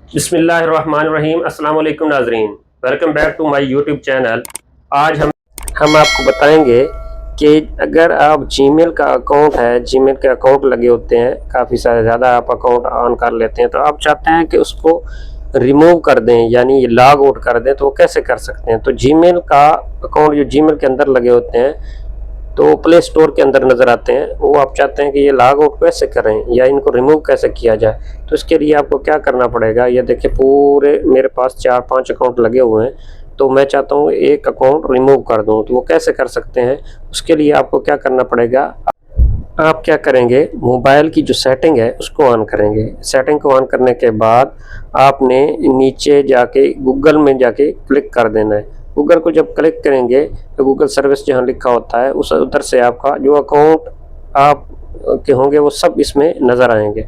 बिस्मिल्लाहिर्रहमानिर्रहीम। अस्सलाम वालेकुम नाजरीन, welcome back to my YouTube channel. आज हम आपको बताएंगे कि अगर आप जीमेल का अकाउंट है, जीमेल के अकाउंट लगे होते हैं, काफ़ी सारे ज़्यादा आप अकाउंट ऑन कर लेते हैं, तो आप चाहते हैं कि उसको रिमूव कर दें यानी लॉग आउट कर दें, तो वो कैसे कर सकते हैं। तो जीमेल का अकाउंट जो जीमेल के अंदर लगे होते हैं तो प्ले स्टोर के अंदर नज़र आते हैं, वो आप चाहते हैं कि ये लॉग आउट कैसे करें या इनको रिमूव कैसे किया जाए। तो इसके लिए आपको क्या करना पड़ेगा, ये देखिए पूरे मेरे पास 4-5 अकाउंट लगे हुए हैं, तो मैं चाहता हूँ एक अकाउंट रिमूव कर दूँ। तो वो कैसे कर सकते हैं, उसके लिए आपको क्या करना पड़ेगा, आप क्या करेंगे, मोबाइल की जो सेटिंग है उसको ऑन करेंगे। सेटिंग को ऑन करने के बाद आपने नीचे जाके गूगल में जाके क्लिक कर देना है। गूगल को जब क्लिक करेंगे तो गूगल सर्विस जहाँ लिखा होता है उस उधर से आपका जो अकाउंट आप के होंगे वो सब इसमें नज़र आएंगे।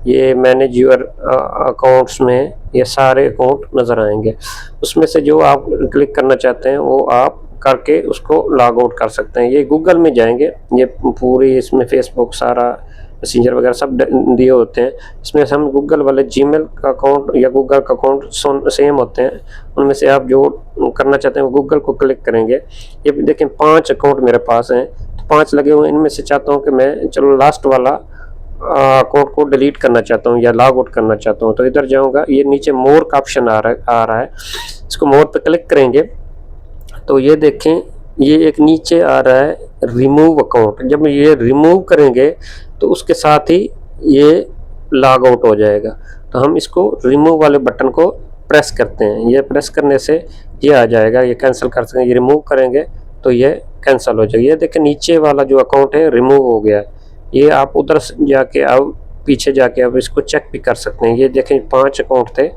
ये मैनेज योर अकाउंट्स में ये सारे अकाउंट नज़र आएंगे। उसमें से जो आप क्लिक करना चाहते हैं वो आप करके उसको लॉग आउट कर सकते हैं। ये गूगल में जाएंगे, ये पूरी इसमें फेसबुक सारा मैसेंजर वगैरह सब दिए होते हैं। इसमें से हम गूगल वाले जीमेल का अकाउंट या गूगल का अकाउंट सेम होते हैं, उनमें से आप जो करना चाहते हैं वो गूगल को क्लिक करेंगे। ये देखें 5 अकाउंट मेरे पास हैं, तो 5 लगे हुए हैं। इनमें से चाहता हूँ कि मैं चलो लास्ट वाला अकाउंट को डिलीट करना चाहता हूँ या लॉग आउट करना चाहता हूँ। तो इधर जाऊँगा, ये नीचे मोर का ऑप्शन आ रहा है, इसको मोर पे क्लिक करेंगे तो ये देखें ये एक नीचे आ रहा है रिमूव अकाउंट। जब ये रिमूव करेंगे तो उसके साथ ही ये लॉग आउट हो जाएगा। तो हम इसको रिमूव वाले बटन को प्रेस करते हैं, ये प्रेस करने से ये आ जाएगा, ये कैंसिल कर सकते हैं। ये रिमूव करेंगे तो ये कैंसिल हो जाएगा। ये देखें नीचे वाला जो अकाउंट है रिमूव हो गया। ये आप उधर जाके अब पीछे जाके अब इसको चेक भी कर सकते हैं। ये देखें 5 अकाउंट थे,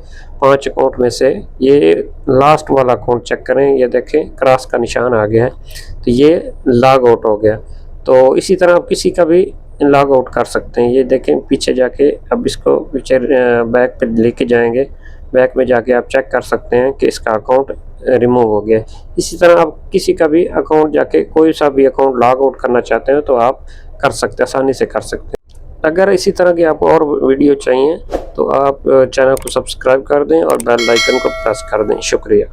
5 अकाउंट में से ये लास्ट वाला अकाउंट चेक करें, ये देखें क्रॉस का निशान आ गया है, तो ये लॉग आउट हो गया। तो इसी तरह आप किसी का भी लॉग आउट कर सकते हैं। ये देखें पीछे जाके अब इसको पीछे बैक पे लेके जाएंगे, बैक में जाके आप चेक कर सकते हैं कि इसका अकाउंट रिमूव हो गया। इसी तरह आप किसी का भी अकाउंट जाके कोई सा भी अकाउंट लॉग आउट करना चाहते हैं तो आप कर सकते हैं, आसानी से कर सकते हैं। अगर इसी तरह की आपको और वीडियो चाहिए तो आप चैनल को सब्सक्राइब कर दें और बेल आइकन को प्रेस कर दें। शुक्रिया।